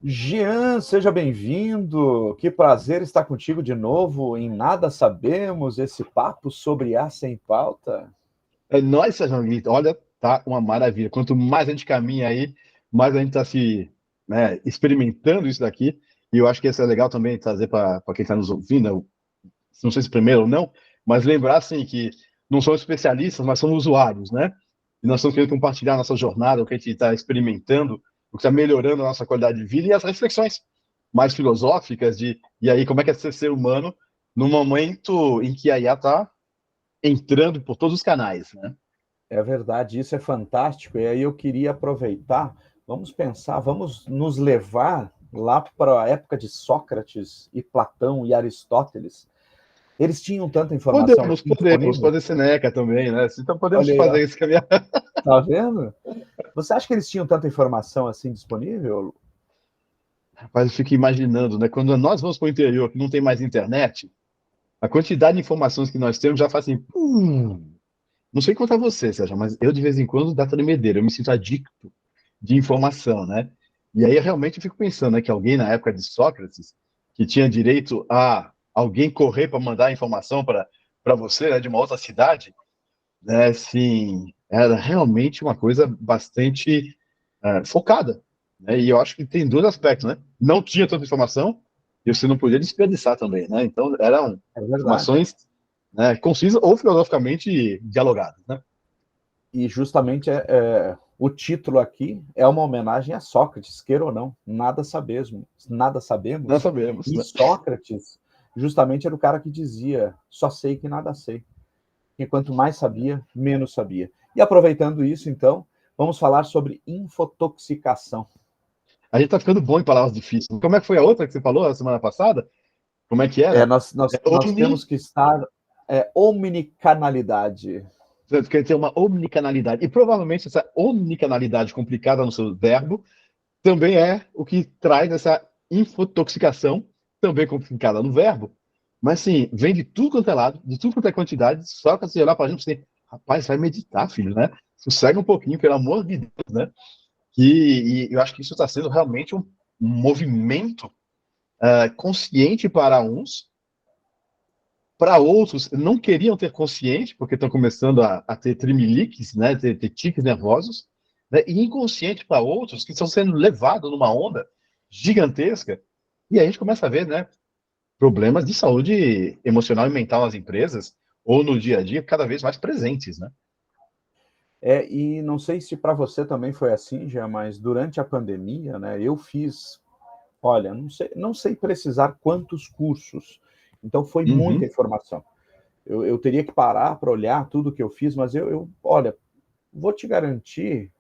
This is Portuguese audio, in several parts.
Jean, seja bem-vindo. Que prazer estar contigo de novo em Nada Sabemos, esse papo sobre A Sem Pauta. É nóis, Sérgio Guito. Olha, tá uma maravilha. Quanto mais a gente caminha aí, mais a gente está experimentando isso daqui. E eu acho que isso é legal também trazer para quem está nos ouvindo, né? Não sei se primeiro ou não, mas lembrar assim que não somos especialistas, mas somos usuários, né? E nós estamos querendo compartilhar a nossa jornada, o que a gente está experimentando, o que está melhorando a nossa qualidade de vida e as reflexões mais filosóficas e aí como é que é ser humano no momento em que a IA está entrando por todos os canais, né? É verdade, isso é fantástico. E aí eu queria aproveitar, vamos pensar, vamos nos levar lá para a época de Sócrates e Platão e Aristóteles. Eles tinham tanta informação assim Podemos disponível? fazer Seneca também, né? Então podemos Olha aí, ó. fazer isso que a minha. Tá vendo? Você acha que eles tinham tanta informação assim disponível? Rapaz, eu fico imaginando, né? Quando nós vamos para o interior, que não tem mais internet, a quantidade de informações que nós temos já faz assim. Não sei quanto a você, Sérgio, mas eu de vez em quando dá tremedeira, eu me sinto adicto de informação, né? E aí realmente eu fico pensando, né, que alguém na época de Sócrates, que tinha direito a alguém correr para mandar a informação para você, né, de uma outra cidade, né, assim, era realmente uma coisa bastante focada, né? E eu acho que tem dois aspectos, né? Não tinha tanta informação e você não podia desperdiçar também, né? Então eram É verdade. informações, né, concisas ou filosoficamente dialogadas, né? E justamente o título aqui é uma homenagem a Sócrates, queira ou não, nada Nós sabemos. sabemos, E né? Sócrates justamente era o cara que dizia, só sei que nada sei. E quanto mais sabia, menos sabia. E aproveitando isso, então, vamos falar sobre infotoxicação. A gente tá ficando bom em palavras difíceis. Como é que foi a outra que você falou a semana passada? Como é que era? Nós temos que estar omnicanalidade. Quer dizer, uma omnicanalidade. E provavelmente essa omnicanalidade complicada no seu verbo também é o que traz essa infotoxicação, também complicada no verbo, mas sim, vem de tudo quanto é lado, de tudo quanto é quantidade, só que você olhar para a gente e assim, rapaz, vai meditar, filho, né? Sossega um pouquinho, pelo amor de Deus, né? E eu acho que isso está sendo realmente um movimento consciente para uns, para outros não queriam ter consciente, porque estão começando a ter trimeliques, né? Ter tiques nervosos, né? E inconsciente para outros que estão sendo levados numa onda gigantesca. E aí a gente começa a ver, né, problemas de saúde emocional e mental nas empresas ou no dia a dia cada vez mais presentes, né? E não sei se para você também foi assim, já, mas durante a pandemia, né, eu fiz, olha, não sei precisar quantos cursos, então foi muita Uhum. informação. Eu teria que parar para olhar tudo que eu fiz, mas olha, vou te garantir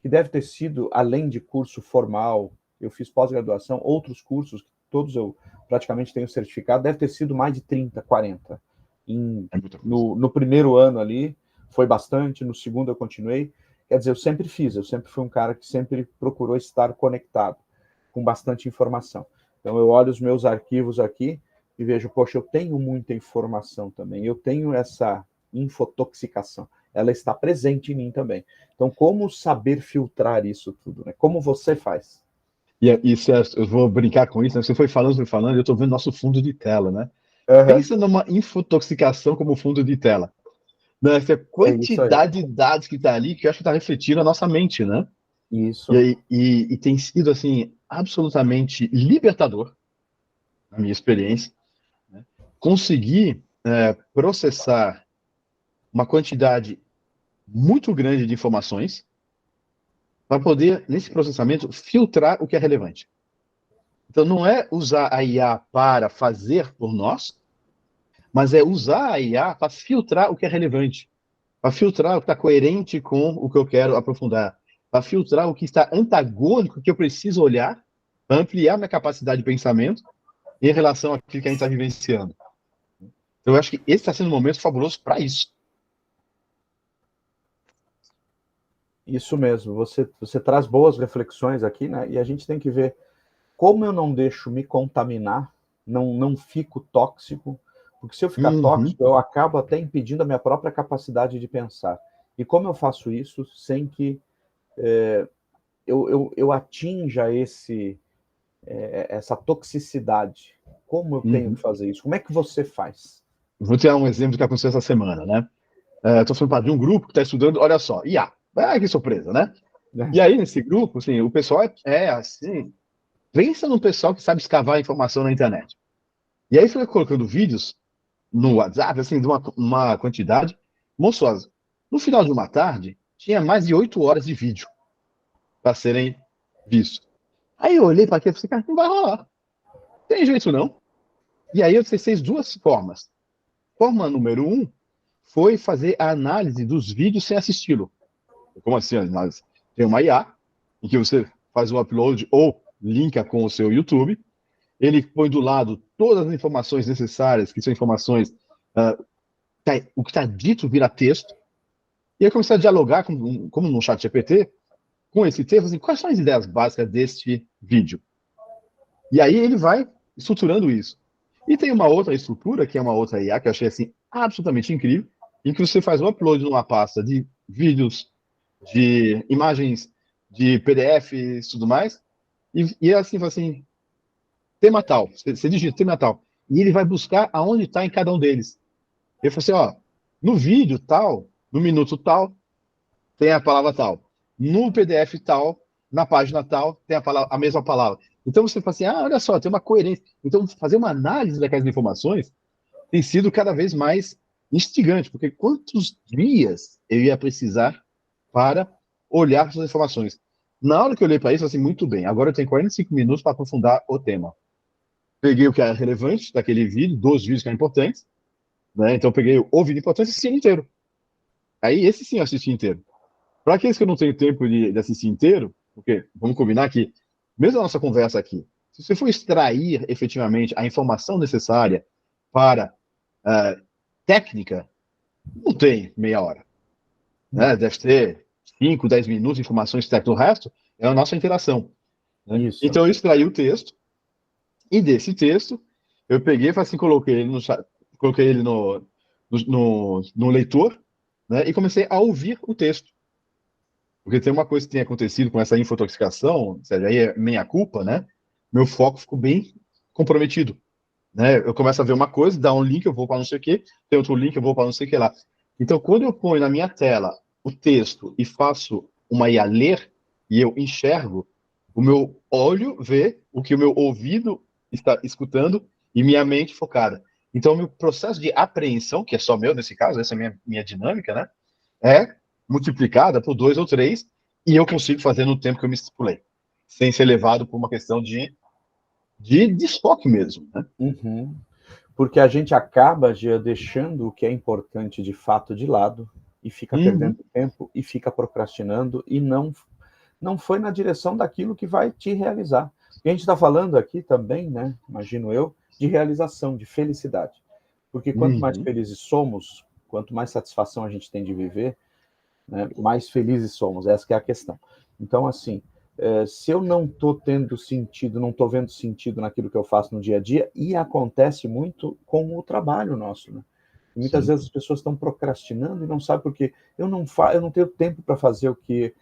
que deve ter sido, além de curso formal, eu fiz pós-graduação, outros cursos, todos eu praticamente tenho certificado, deve ter sido mais de 30, 40. Em, É muita coisa. no primeiro ano ali, foi bastante, no segundo eu continuei. Quer dizer, eu sempre fui um cara que sempre procurou estar conectado, com bastante informação. Então eu olho os meus arquivos aqui e vejo, poxa, eu tenho muita informação também, eu tenho essa infotoxicação, ela está presente em mim também. Então, como saber filtrar isso tudo, né? Como você faz? Eu vou brincar com isso, né? Você foi falando, e eu estou vendo nosso fundo de tela, né? Uhum. Pensa numa infotoxicação como fundo de tela. Né? Essa É isso aí. quantidade de dados que está ali, que eu acho que está refletindo a nossa mente, né? Isso. E tem sido, assim, absolutamente libertador, na minha experiência, né? Conseguir processar uma quantidade muito grande de informações para poder, nesse processamento, filtrar o que é relevante. Então, não é usar a IA para fazer por nós, mas é usar a IA para filtrar o que é relevante, para filtrar o que está coerente com o que eu quero aprofundar, para filtrar o que está antagônico, que eu preciso olhar, para ampliar minha capacidade de pensamento em relação àquilo que a gente está vivenciando. Então, eu acho que esse está sendo um momento fabuloso para isso. Isso mesmo. Você traz boas reflexões aqui, né? E a gente tem que ver como eu não deixo me contaminar, não fico tóxico, porque se eu ficar Uhum. tóxico, eu acabo até impedindo a minha própria capacidade de pensar. E como eu faço isso sem que eu atinja essa toxicidade. Como eu tenho que fazer isso? Como é que você faz? Vou te dar um exemplo que aconteceu essa semana, né? Estou falando parte de um grupo que está estudando, olha só, IA. Ah, que surpresa, né? Né? E aí, nesse grupo, assim, o pessoal assim, pensa no pessoal que sabe escavar informação na internet. E aí foi colocando vídeos no WhatsApp, assim, de uma quantidade monstruosa. No final de uma tarde, tinha mais de 8 horas de vídeo para serem vistos. Aí eu olhei para aquilo e falei, cara, não vai rolar. Tem jeito não. E aí eu testei duas formas. Forma número um foi fazer a análise dos vídeos sem assisti-lo. Como assim a análise? Tem uma IA, em que você faz o upload ou linka com o seu YouTube, ele põe do lado todas as informações necessárias, que são informações, uh, o que está dito vira texto, e aí começar a dialogar, como no chat GPT, com esse texto, assim, quais são as ideias básicas deste vídeo? E aí ele vai estruturando isso. E tem uma outra estrutura, que é uma outra IA, que eu achei assim, absolutamente incrível, em que você faz o upload numa pasta de vídeos, de imagens, de PDFs e tudo mais, e é assim, fala assim, tema tal, você digita tema tal, e ele vai buscar aonde está em cada um deles. Ele fala assim, ó, no vídeo tal, no minuto tal, tem a palavra tal. No PDF tal, na página tal, tem a mesma palavra. Então você fala assim, olha só, tem uma coerência. Então fazer uma análise daquelas informações tem sido cada vez mais instigante, porque quantos dias eu ia precisar para olhar essas informações? Na hora que eu olhei para isso, assim, muito bem, agora eu tenho 45 minutos para aprofundar o tema. Peguei o que era relevante daquele vídeo, dos vídeos que eram importantes, né? Então eu peguei o vídeo importante e assisti inteiro. Aí esse sim eu assisti inteiro. Para aqueles que eu não tenho tempo de assistir inteiro, porque vamos combinar que, mesmo a nossa conversa aqui, se você for extrair efetivamente a informação necessária para técnica, não tem meia hora. Né? Deve ter 5, 10 minutos de informações extraídas. O resto é a nossa interação. Né? Isso. Então eu extraí o texto, e desse texto eu peguei e assim, coloquei ele no leitor, né? E comecei a ouvir o texto. Porque tem uma coisa que tem acontecido com essa infotoxicação, ou seja, aí é minha culpa, né? Meu foco ficou bem comprometido, né? Eu começo a ver uma coisa, dá um link, eu vou para não sei o quê, tem outro link, eu vou para não sei o que lá. Então, quando eu ponho na minha tela o texto e faço uma IA ler, e eu enxergo, o meu olho vê o que o meu ouvido está escutando e minha mente focada. Então, o meu processo de apreensão, que é só meu nesse caso, essa é a minha dinâmica, né? É multiplicada por 2 ou 3 e eu consigo fazer no tempo que eu me estipulei, sem ser levado por uma questão de desfoque mesmo, né? Uhum. Porque a gente acaba já deixando o que é importante de fato de lado e fica perdendo tempo e fica procrastinando e não foi na direção daquilo que vai te realizar. E a gente está falando aqui também, né, imagino eu, de realização, de felicidade. Porque quanto mais felizes somos, quanto mais satisfação a gente tem de viver, né, mais felizes somos. Essa que é a questão. Então, assim, se eu não estou tendo sentido, não estou vendo sentido naquilo que eu faço no dia a dia, e acontece muito com o trabalho nosso, né? Muitas vezes as pessoas estão procrastinando e não sabem porque eu não tenho tempo para fazer o que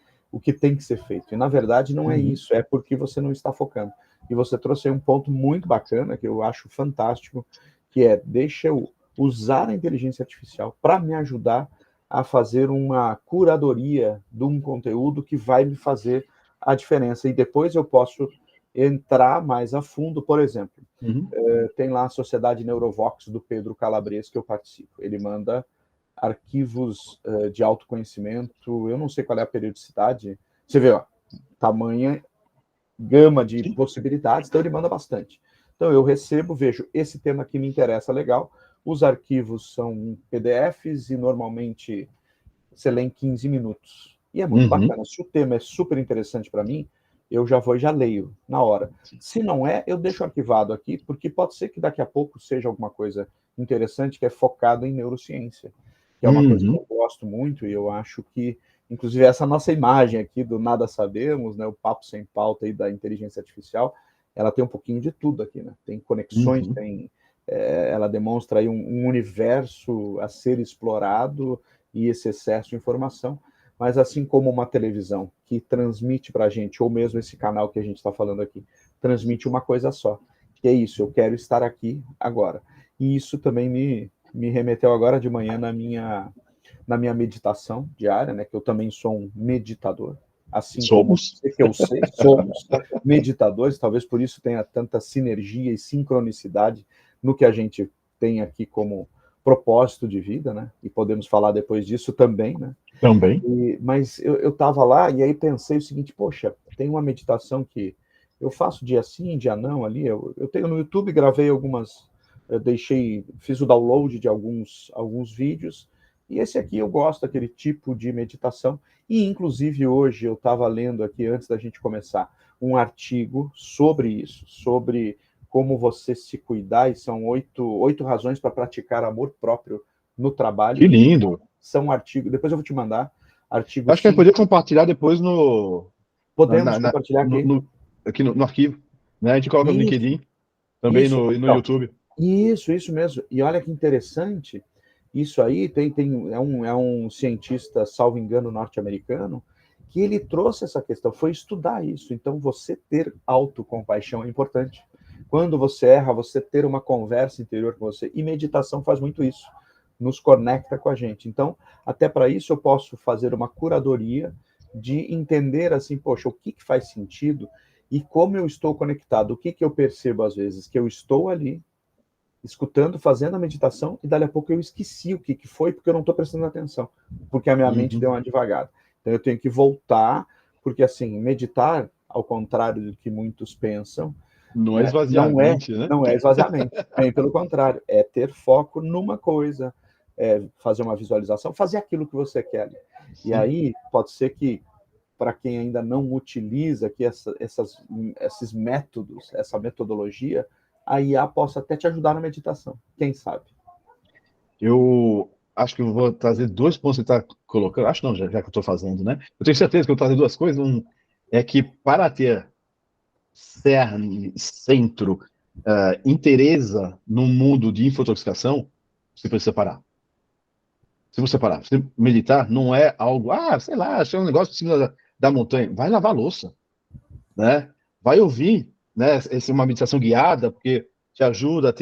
tem que ser feito. E na verdade não é isso, é porque você não está focando. E você trouxe aí um ponto muito bacana que eu acho fantástico, que é deixa eu usar a inteligência artificial para me ajudar a fazer uma curadoria de um conteúdo que vai me fazer a diferença. E depois eu posso entrar mais a fundo, por exemplo, tem lá a Sociedade Neurovox do Pedro Calabres, que eu participo. Ele manda arquivos de autoconhecimento, eu não sei qual é a periodicidade, você vê, ó, tamanha gama de possibilidades, então ele manda bastante. Então eu recebo, vejo, esse tema aqui me interessa, legal, os arquivos são PDFs e normalmente você lê em 15 minutos. E é muito bacana. Se o tema é super interessante para mim, eu já vou e já leio na hora. Se não é, eu deixo arquivado aqui, porque pode ser que daqui a pouco seja alguma coisa interessante que é focada em neurociência, que é uma coisa que eu gosto muito e eu acho que, inclusive, essa nossa imagem aqui do Nada Sabemos, né, o papo sem pauta aí da inteligência artificial, ela tem um pouquinho de tudo aqui, né? Tem conexões, ela demonstra aí um universo a ser explorado e esse excesso de informação. Mas assim como uma televisão que transmite para a gente, ou mesmo esse canal que a gente está falando aqui, transmite uma coisa só, que é isso, eu quero estar aqui agora. E isso também me remeteu agora de manhã na minha meditação diária, né, que eu também sou um meditador, assim como Somos. você que eu sei, somos meditadores, talvez por isso tenha tanta sinergia e sincronicidade no que a gente tem aqui como propósito de vida, né? E podemos falar depois disso também, né? Também. Mas eu estava lá e aí pensei o seguinte, poxa, tem uma meditação que eu faço dia sim, dia não ali, eu tenho no YouTube, gravei algumas, eu fiz o download de alguns vídeos, e esse aqui eu gosto daquele tipo de meditação, e inclusive hoje eu estava lendo aqui, antes da gente começar, um artigo sobre isso, sobre como você se cuidar, e são oito razões para praticar amor próprio no Que trabalho. lindo. São artigos, depois eu vou te mandar, artigos Acho que vai sim. poder compartilhar depois no, Podemos compartilhar aqui. aqui no arquivo. Né? A gente coloca no Isso, LinkedIn, também isso. no Então, YouTube. isso mesmo. E olha que interessante, isso aí é um cientista, salvo engano, norte-americano, que ele trouxe essa questão, foi estudar isso. Então, você ter autocompaixão é importante. Quando você erra, você ter uma conversa interior com você. E meditação faz muito isso, nos conecta com a gente. Então, até para isso, eu posso fazer uma curadoria de entender assim, poxa, o que faz sentido e como eu estou conectado. O que eu percebo às vezes? Que eu estou ali, escutando, fazendo a meditação, e dali a pouco eu esqueci o que foi, porque eu não estou prestando atenção, porque a minha mente deu uma devagada. Então eu tenho que voltar, porque assim, meditar, ao contrário do que muitos pensam, Não é né, esvaziar a mente, né? não é esvaziamento, bem pelo contrário, é ter foco numa coisa, fazer uma visualização, fazer aquilo que você quer ali. E Sim. aí pode ser que para quem ainda não utiliza aqui esses métodos, essa metodologia, a IA possa até te ajudar na meditação, quem sabe? Eu acho que eu vou trazer dois pontos que você está colocando. Acho não, já que eu estou fazendo, né? Eu tenho certeza que eu vou trazer duas coisas. Um é que para ter cerne, centro, interesa no mundo de infotoxicação, você precisa parar. Se você parar, você meditar não é algo, sei lá, achei um negócio em cima da montanha. Vai lavar a louça, né? Vai ouvir, né? Essa é uma meditação guiada, porque te ajuda a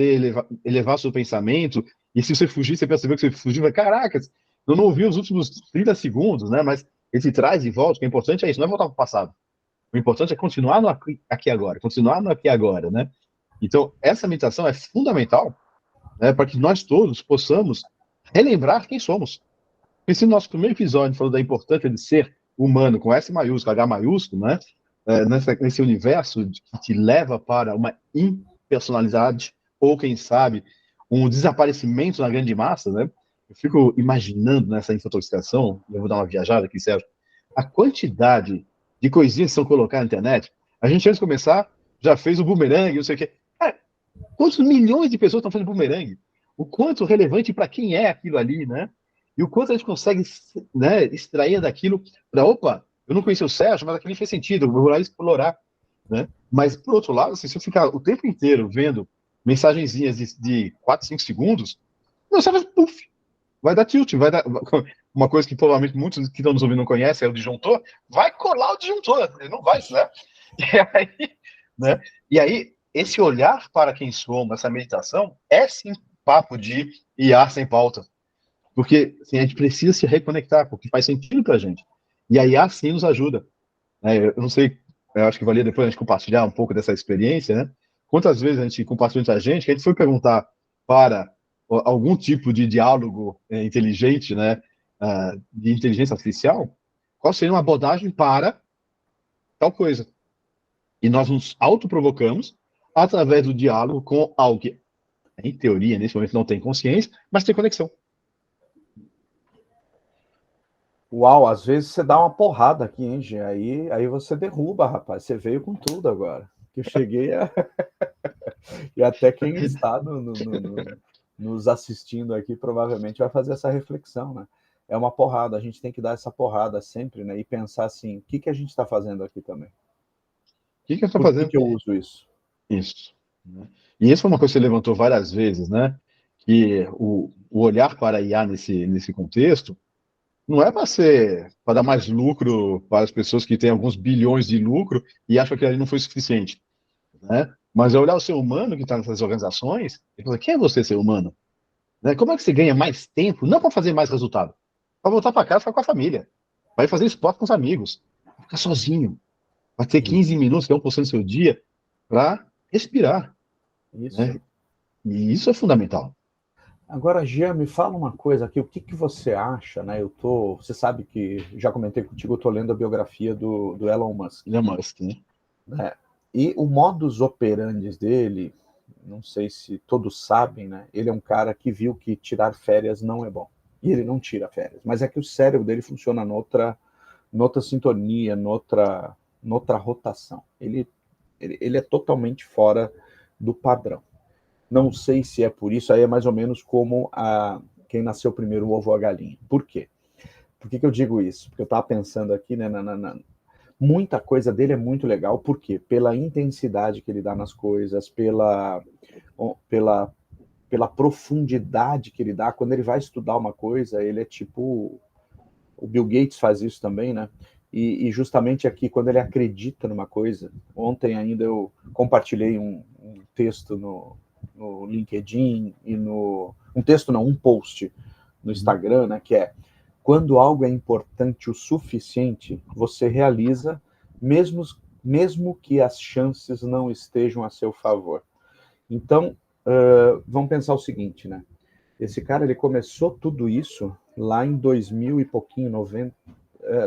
elevar seu pensamento. E se você fugir, você percebeu que você fugiu, vai, caracas, eu não ouvi os últimos 30 segundos, né? Mas ele te traz de volta. O que é importante é isso, não é voltar para o passado. O importante é continuar no aqui agora, continuar no aqui agora, né? Então, essa meditação é fundamental, né, para que nós todos possamos relembrar quem somos. Porque se no nosso primeiro episódio falou da importância de ser humano, com S maiúsculo, H maiúsculo, né, nesse universo que te leva para uma impersonalidade, ou quem sabe, um desaparecimento na grande massa, né? Eu fico imaginando nessa infotoxicação, eu vou dar uma viajada aqui, Sérgio, a quantidade de coisinhas que são colocadas na internet. A gente, antes de começar, já fez o bumerangue, não sei o quê. Cara, quantos milhões de pessoas estão fazendo bumerangue? O quanto relevante para quem é aquilo ali, né? E o quanto a gente consegue, né, extrair daquilo para, opa, eu não conhecia o Sérgio, mas aquilo fez sentido, eu vou lá explorar, né? Mas, por outro lado, assim, se eu ficar o tempo inteiro vendo mensagenzinhas de 4, 5 segundos, não sabe, puf, vai dar tilt, vai dar uma coisa que provavelmente muitos que estão nos ouvindo não conhecem, é o disjuntor, vai colar o disjuntor, ele não vai, né? E aí, né? E aí, esse olhar para quem somos, essa meditação, é sim papo de IA sem pauta. Porque assim, a gente precisa se reconectar, porque faz sentido para a gente. E a IA sim nos ajuda. Né? Eu não sei, eu acho que valia depois a gente compartilhar um pouco dessa experiência, né? Quantas vezes a gente compartilhou entre a gente, que a gente foi perguntar para algum tipo de diálogo inteligente, né, de inteligência artificial, qual seria uma abordagem para tal coisa. E nós nos autoprovocamos através do diálogo com algo que, em teoria, nesse momento não tem consciência, mas tem conexão. Uau, às vezes você dá uma porrada aqui, hein, Gê? Aí você derruba, rapaz. Você veio com tudo agora. Que eu cheguei a... E até quem está nos assistindo aqui provavelmente vai fazer essa reflexão, né? É uma porrada, a gente tem que dar essa porrada sempre, né? E pensar assim, o que a gente está fazendo aqui também? O que eu estou Por que fazendo? eu uso isso? Isso. Né? E isso foi uma coisa que você levantou várias vezes, né? Que o olhar para a IA nesse contexto não é para dar mais lucro para as pessoas que têm alguns bilhões de lucro e acham que ali não foi suficiente, né? Mas é olhar o ser humano que está nessas organizações e falar, quem é você, ser humano? Né? Como é que você ganha mais tempo? Não para fazer mais resultado, para voltar para casa e ficar com a família, para ir fazer esporte com os amigos, pra ficar sozinho, para ter 15 minutos, que é 1% do seu dia, para respirar, Isso. né? E isso é fundamental. Agora, Jean, me fala uma coisa aqui, o que que você acha, né? Você sabe que já comentei contigo, eu tô lendo a biografia do Elon Musk, Elon Musk, né? né? E o modus operandi dele, não sei se todos sabem, né? Ele é um cara que viu que tirar férias não é bom. E ele não tira férias, mas é que o cérebro dele funciona noutra sintonia, noutra rotação. Ele é totalmente fora do padrão. Não sei se é por isso, aí é mais ou menos como quem nasceu primeiro, o ovo ou a galinha. Por quê? Por que eu digo isso? Porque eu estava pensando aqui, né, muita coisa dele é muito legal, por quê? Pela intensidade que ele dá nas coisas, pela, pela profundidade que ele dá. Quando ele vai estudar uma coisa, ele é tipo. O Bill Gates faz isso também, né? E justamente aqui, quando ele acredita numa coisa, ontem ainda eu compartilhei um texto no LinkedIn e um texto não, um post no Instagram, né, que é quando algo é importante o suficiente, você realiza, mesmo que as chances não estejam a seu favor. Então, vamos pensar o seguinte, né? Esse cara, ele começou tudo isso lá em 2000 e pouquinho, 90.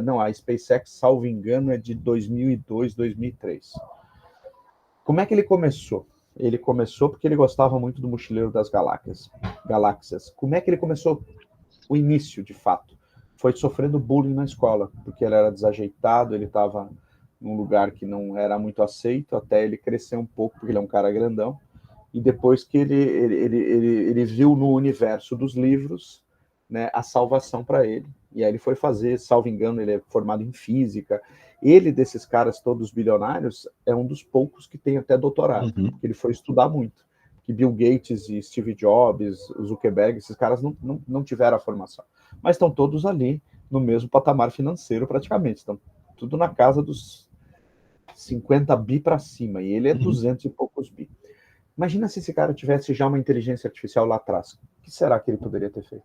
Não, a SpaceX, salvo engano, é de 2002, 2003. Como é que ele começou? Ele começou porque ele gostava muito do Mochileiro das Galáxias. Como é que ele começou o início, de fato? Foi sofrendo bullying na escola, porque ele era desajeitado, ele estava num lugar que não era muito aceito, até ele crescer um pouco, porque ele é um cara grandão. E depois que ele viu no universo dos livros, né, a salvação para ele. E aí ele foi fazer, salvo engano, ele é formado em física. Ele, desses caras todos bilionários, é um dos poucos que tem até doutorado, porque ele foi estudar muito. Que Bill Gates e Steve Jobs, Zuckerberg, esses caras não tiveram a formação. Mas estão todos ali no mesmo patamar financeiro, praticamente. Estão tudo na casa dos 50 bi para cima, e ele é 200 e poucos bi. Imagina se esse cara tivesse já uma inteligência artificial lá atrás. O que será que ele poderia ter feito?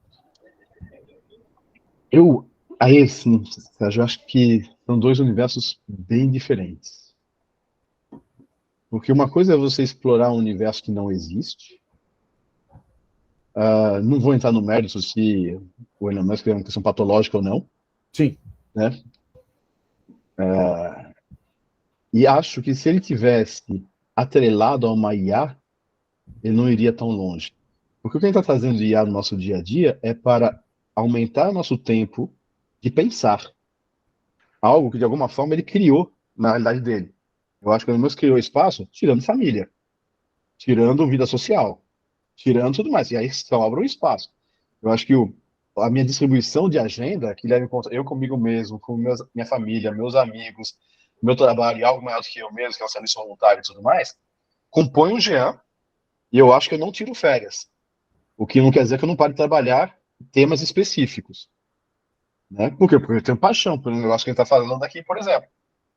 Aí, sim, Sérgio, eu acho que são dois universos bem diferentes. Porque uma coisa é você explorar um universo que não existe. Não vou entrar no mérito se o Elon Musk é uma questão patológica ou não. Sim. Né? E acho que se ele tivesse atrelado a uma IA, ele não iria tão longe. Porque o que ele está trazendo de IA no nosso dia a dia é para aumentar nosso tempo de pensar. Algo que, de alguma forma, ele criou na realidade dele. Eu acho que o Elon Musk criou espaço tirando família, tirando vida social, tirando tudo mais. E aí sobra um espaço. Eu acho que a minha distribuição de agenda, que leva em conta eu comigo mesmo, com minha família, meus amigos, meu trabalho e algo maior do que eu mesmo, que é o serviço voluntário e tudo mais, compõe um Jean e eu acho que eu não tiro férias. O que não quer dizer que eu não pare de trabalhar temas específicos. Né? Por quê? Porque eu tenho paixão pelo negócio que a gente está falando aqui, por exemplo.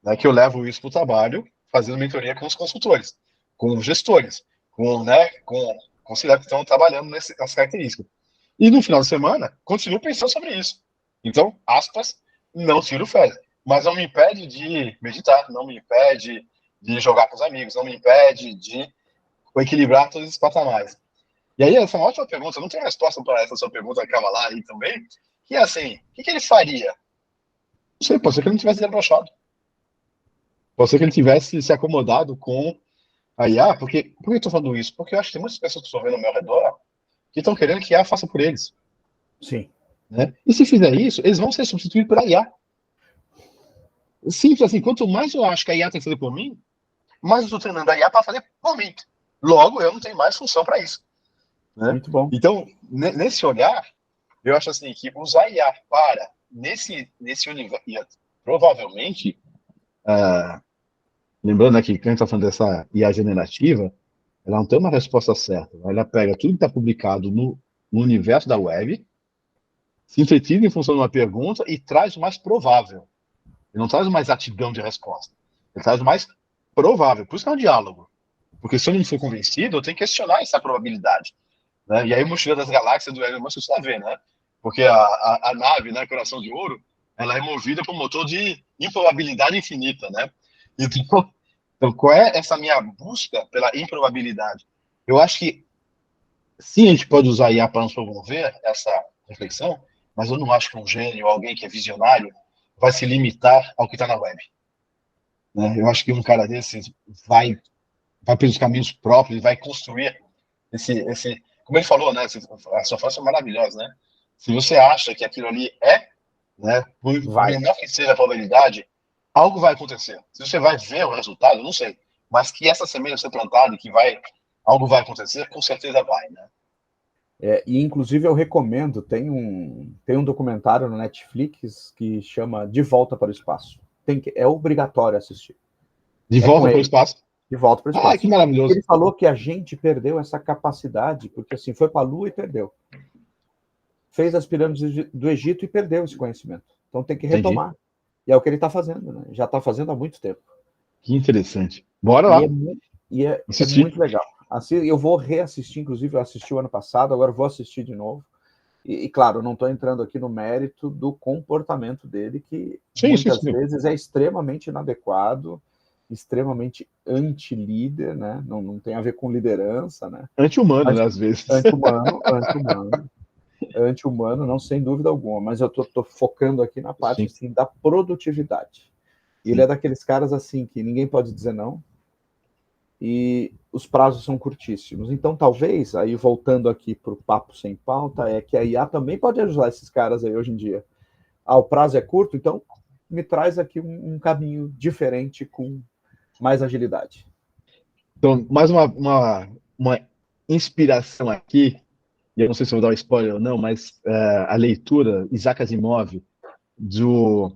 Né? Que eu levo isso para o trabalho, fazendo mentoria com os consultores, com os gestores, com os que estão trabalhando nessas características. E no final de semana, continuo pensando sobre isso. Então, aspas, não tiro férias. Mas não me impede de meditar, não me impede de jogar com os amigos, não me impede de equilibrar todos esses patamares. E aí, essa é uma ótima pergunta, eu não tenho resposta para essa sua pergunta, acaba lá aí também, que é assim, o que ele faria? Não sei, pode ser que ele não tivesse debrochado. Pode ser que ele tivesse se acomodado com a IA, porque, por que eu estou falando isso? Porque eu acho que tem muitas pessoas que estão vendo ao meu redor que estão querendo que a IA faça por eles. Sim. Né? E se fizer isso, eles vão ser substituídos por IA. Simples assim, quanto mais eu acho que a IA tem que fazer por mim, mais eu estou treinando a IA para fazer por mim. Logo, eu não tenho mais função para isso. Né? Muito bom. Então, nesse olhar, eu acho assim que usar IA para, nesse universo, provavelmente, lembrando aqui que a gente está falando dessa IA generativa, ela não tem uma resposta certa. Ela pega tudo que está publicado no universo da web, sintetiza em função de uma pergunta e traz o mais provável. Ele não traz o mais exatidão de resposta. Ele traz o mais provável. Por isso que é um diálogo. Porque se eu não for convencido, eu tenho que questionar essa probabilidade. Né? E aí o Mochila das Galáxias do Elon Musk você está vendo, né? Porque a nave, né, Coração de Ouro, ela é movida por um motor de improbabilidade infinita, né? Então, qual é essa minha busca pela improbabilidade? Eu acho que sim, a gente pode usar a IA para nos promover essa reflexão, mas eu não acho que um gênio, alguém que é visionário, vai se limitar ao que está na web. Né? Eu acho que um cara desse vai pelos caminhos próprios, vai construir como ele falou, né? A sua frase é maravilhosa, né? Se você acha que aquilo ali né? Por Vai. menor que seja a probabilidade, algo vai acontecer. Se você vai ver o resultado, eu não sei. Mas que essa semente ser plantada e que algo vai acontecer, com certeza vai, né? E inclusive eu recomendo, tem um documentário no Netflix que chama De Volta para o Espaço. É obrigatório assistir. De É com volta para o ele, espaço. De Volta para o Ah, que Espaço. maravilhoso. Ele falou que a gente perdeu essa capacidade, porque assim, foi para a Lua e perdeu. Fez as pirâmides do Egito e perdeu esse conhecimento. Então tem que retomar. Entendi. E é o que ele está fazendo, né? Já está fazendo há muito tempo. Que interessante. Bora E lá. é Assistir. muito legal. Assim, eu vou reassistir, inclusive eu assisti o ano passado, agora vou assistir de novo. E claro, não estou entrando aqui no mérito do comportamento dele, que muitas vezes é extremamente inadequado, extremamente anti-líder, né? Não tem a ver com liderança, né? Anti-humano, né, às vezes. Anti-humano, não, sem dúvida alguma, mas eu tô focando aqui na parte assim, da produtividade. E ele é daqueles caras assim que ninguém pode dizer não, e os prazos são curtíssimos. Então, talvez, aí voltando aqui para o papo sem pauta, é que a IA também pode ajudar esses caras aí hoje em dia. O prazo é curto, então me traz aqui um caminho diferente com mais agilidade. Então, mais uma inspiração aqui, e eu não sei se eu vou dar um spoiler ou não, mas a leitura, Isaac Asimov, do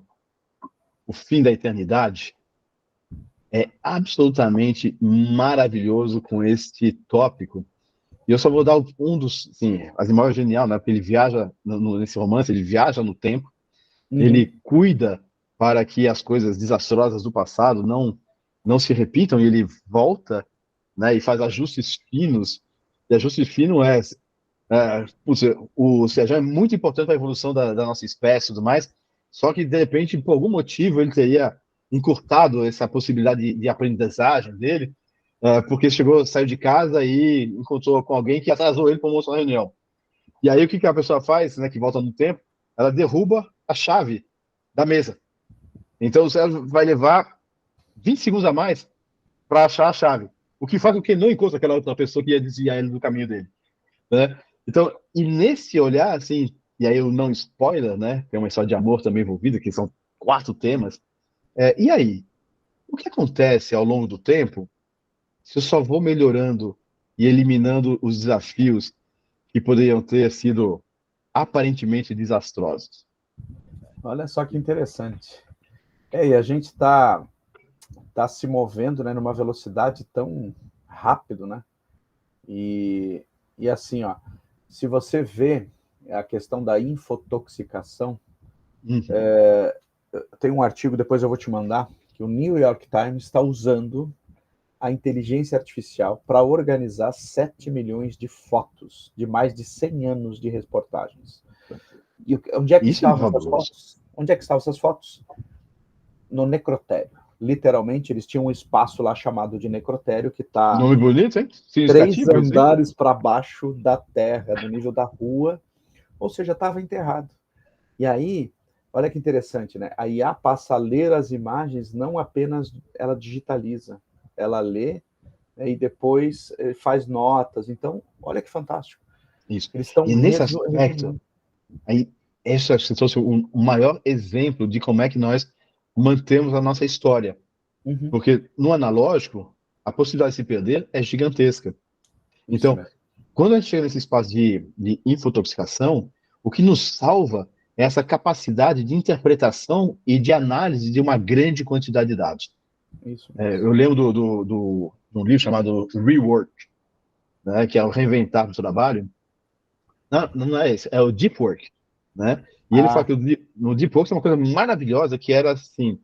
O Fim da Eternidade, é absolutamente maravilhoso com este tópico. E eu só vou dar um dos... Sim, Asimov é genial, né? Porque ele viaja, nesse romance, ele viaja no tempo, ele cuida para que as coisas desastrosas do passado não se repitam, e ele volta, né, e faz ajustes finos. E ajuste fino o Sejam é muito importante para a evolução da nossa espécie e tudo mais, só que, de repente, por algum motivo, ele teria encurtado essa possibilidade de aprendizagem dele, porque saiu de casa e encontrou com alguém que atrasou ele para uma reunião. E aí, o que a pessoa faz, né, que volta no tempo? Ela derruba a chave da mesa. Então, o cérebro vai levar 20 segundos a mais para achar a chave. O que faz com que ele não encontre aquela outra pessoa que ia desviar ele do caminho dele. Né? Então, e nesse olhar, assim, e aí eu não spoiler, né? Tem uma história de amor também envolvida, que são 4 temas. E aí? O que acontece ao longo do tempo se eu só vou melhorando e eliminando os desafios que poderiam ter sido aparentemente desastrosos? Olha só que interessante. E a gente está se movendo, né, numa velocidade tão rápido, né? E assim, ó, se você vê a questão da infotoxicação, tem um artigo, depois eu vou te mandar, que o New York Times está usando a inteligência artificial para organizar 7 milhões de fotos de mais de 100 anos de reportagens. E onde é que estavam essas fotos? Onde é que estavam essas fotos? No necrotério. Literalmente, eles tinham um espaço lá chamado de necrotério, que está Nome bonito, hein? 3 andares para baixo da terra, do nível da rua, ou seja, estava enterrado. E aí, olha que interessante, né? A IA passa a ler as imagens, não apenas ela digitaliza, ela lê, né, e depois faz notas. Então, olha que fantástico. Isso. Eles estão E nesse aspecto, aí, esse você trouxe o maior exemplo de como é que nós mantemos a nossa história. Porque no analógico, a possibilidade de se perder é gigantesca. Então, quando a gente chega nesse espaço de infotoxicação, o que nos salva é essa capacidade de interpretação e de análise de uma grande quantidade de dados. Eu lembro de um livro chamado Rework, né, que é o reinventar do trabalho. Não é esse, é o Deep Work, né? E ele fala que no Deep Work é uma coisa maravilhosa, que era assim,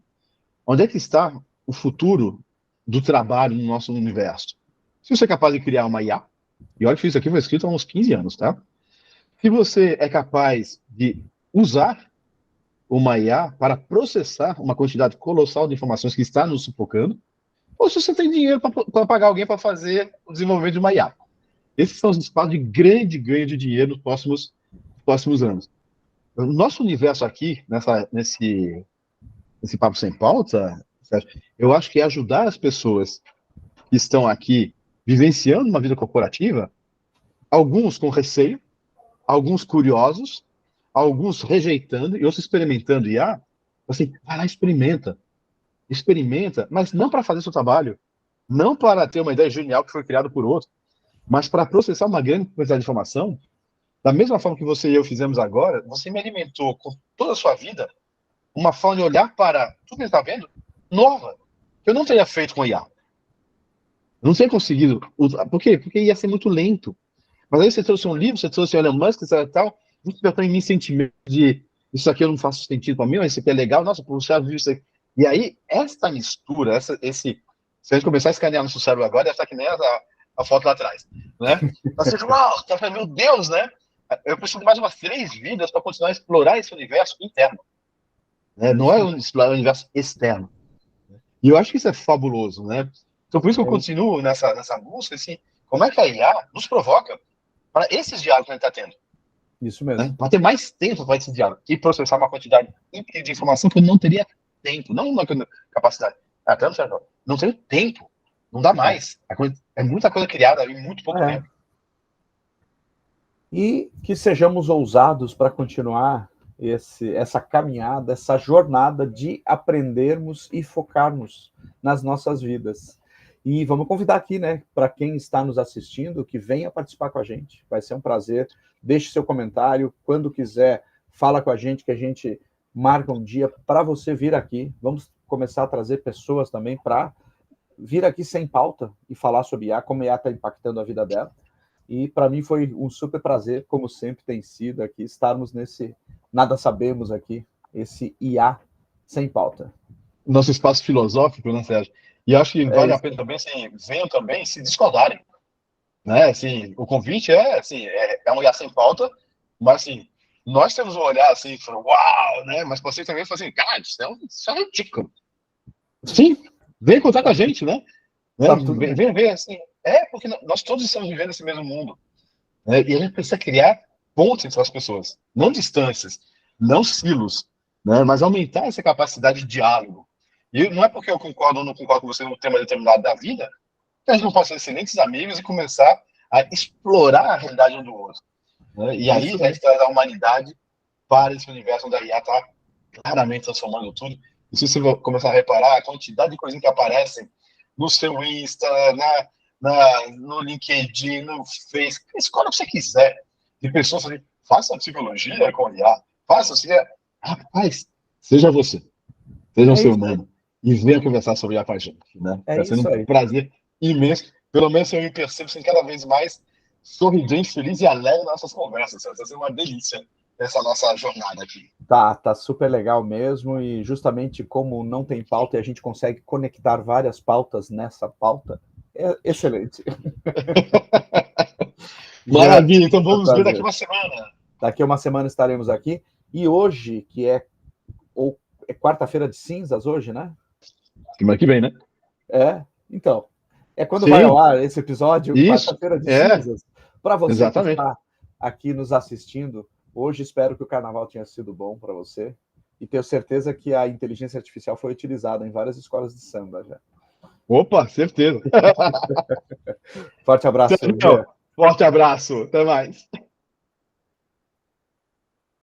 onde é que está o futuro do trabalho no nosso universo? Se você é capaz de criar uma IA, e olha que isso aqui foi escrito há uns 15 anos, tá? Se você é capaz de usar uma IA para processar uma quantidade colossal de informações que está nos sufocando, ou se você tem dinheiro para pagar alguém para fazer o desenvolvimento de uma IA. Esses são os espaços de grande ganho de dinheiro nos próximos anos. O nosso universo aqui, nesse papo sem pauta, Sérgio, eu acho que é ajudar as pessoas que estão aqui vivenciando uma vida corporativa, alguns com receio, alguns curiosos, alguns rejeitando e outros experimentando IA. Assim, vai lá, experimenta, mas não para fazer seu trabalho, não para ter uma ideia genial que foi criada por outro, mas para processar uma grande quantidade de informação. Da mesma forma que você e eu fizemos agora, você me alimentou com toda a sua vida uma forma de olhar para tudo que você está vendo nova, que eu não teria feito com IA. Eu não teria conseguido. Por quê? Porque ia ser muito lento. Mas aí você trouxe um livro, você trouxe o Elon Musk, e tal, despertou em mim sentimento de isso aqui eu não faço sentido para mim, mas isso aqui é legal, nossa, puxa, viu isso aqui. E aí, essa mistura, se a gente começar a escanear no seu cérebro agora, deve estar que nem a foto lá atrás, né? Você fala, uau, meu Deus, né? Eu preciso de mais umas 3 vidas para continuar a explorar esse universo interno. Né? Não é explorar o universo externo. E eu acho que isso é fabuloso, né? Então, por isso que eu continuo nessa busca, assim, como é que a IA nos provoca para esses diálogos que a gente está tendo. Isso mesmo. Né? Para ter mais tempo para esse diálogo e processar uma quantidade incrível de informação que eu não teria tempo, não uma capacidade. Até não tenho tempo, não dá mais. É muita coisa criada em muito pouco tempo. E que sejamos ousados para continuar essa caminhada, essa jornada de aprendermos e focarmos nas nossas vidas. E vamos convidar aqui, né, para quem está nos assistindo, que venha participar com a gente. Vai ser um prazer. Deixe seu comentário. Quando quiser, fala com a gente, que a gente marca um dia para você vir aqui. Vamos começar a trazer pessoas também para vir aqui sem pauta e falar sobre IA, como a IA está impactando a vida dela. E para mim foi um super prazer, como sempre tem sido aqui, estarmos nesse Nada Sabemos aqui, esse IA sem pauta. Nosso espaço filosófico, né, Sérgio? E acho que vale a pena também, assim, venham também se discordarem. Né? Assim, o convite é um IA sem pauta, mas assim, nós temos um olhar assim, uau, né? Mas você também fala assim, cara, isso é ridículo. Sim, vem contar com a gente, né? Tá vem ver, assim, porque nós todos estamos vivendo esse mesmo mundo. Né? E a gente precisa criar pontes entre as pessoas, não distâncias, não silos, né? Mas aumentar essa capacidade de diálogo. E não é porque eu concordo ou não concordo com você num tema determinado da vida, que a gente não pode ser excelentes amigos e começar a explorar a realidade um do outro. Né? E aí a gente traz a humanidade para esse universo onde a IA está claramente transformando tudo. E se você começar a reparar a quantidade de coisinhas que aparecem no seu Insta, no LinkedIn, no Facebook, escolha o que você quiser. De pessoas assim, faça psicologia com IA, faça assim, rapaz, seja você, seja um ser humano, e venha conversar sobre IA com a gente. Né? Vai ser um prazer imenso. Pelo menos eu me percebo assim, cada vez mais sorridente, feliz e alegre nas nossas conversas. Vai ser uma delícia essa nossa jornada aqui. Tá super legal mesmo, e justamente como não tem pauta e a gente consegue conectar várias pautas nessa pauta, é excelente. Maravilha, então vamos ver daqui uma semana. Daqui uma semana estaremos aqui, e hoje, que é quarta-feira de cinzas hoje, né? Semana que vem, né? Então, é quando vai ao ar esse episódio, quarta-feira de cinzas, para você Exatamente. que está aqui nos assistindo. Hoje espero que o carnaval tenha sido bom para você, e tenho certeza que a inteligência artificial foi utilizada em várias escolas de samba já. Opa, certeza. Forte abraço. Então, forte abraço. Até mais.